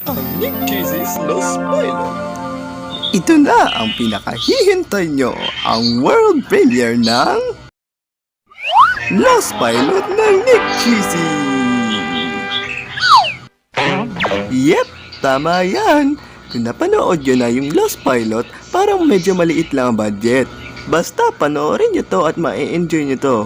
ang Nick Cheesy's Lost Pilot. Ito na ang pinakahihintay nyo, ang world premiere ng Lost Pilot ng Nick Cheesy! Yep, tama yan! Kung napanood nyo na yung Lost Pilot, parang medyo maliit lang ang budget. Basta panoorin nyo to at ma-enjoy nyo to.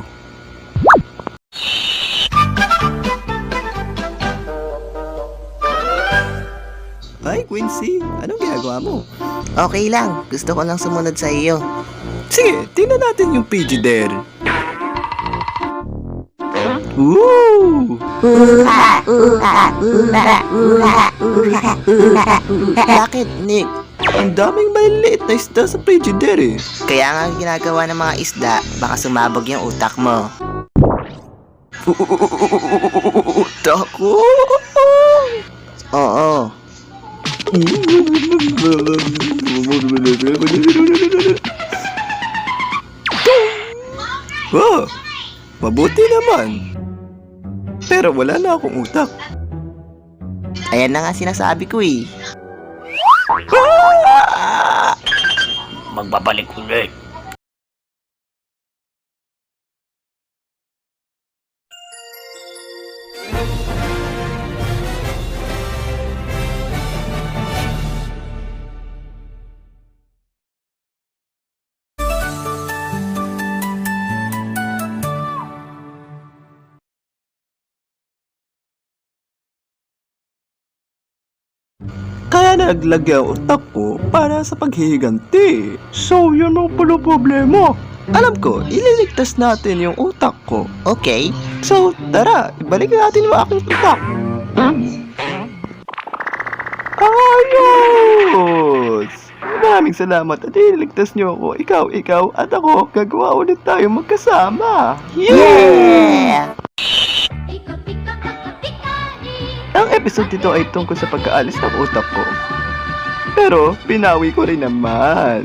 Hi Quincy, anong ginagawa mo? Okay lang, gusto ko lang sumunod sa iyo. Sige, tingnan natin yung page there. Woo! Bakit, Nick? Ang daming maliliit na isda sa page there eh. Kaya nga ang ginagawa ng mga isda, baka sumabog yung utak mo. Utak ko! Oo. Oh, mabuti naman. Pero wala na akong utak. Ayan na nga sinasabi ko eh. Magbabalik ulit. Kaya naglagay ang utak ko para sa paghihiganti. So, yun ang pala problema. Alam ko, ililigtas natin yung utak ko. Okay. So, tara, ibalik natin yung aking utak. Ayos! Maraming salamat at ililigtas niyo ako. Ikaw, at ako, gagawa ulit tayo magkasama. Yeah! Ang episode nito ay tungkol sa pagkaalis ng utak ko. Pero, pinawi ko rin naman.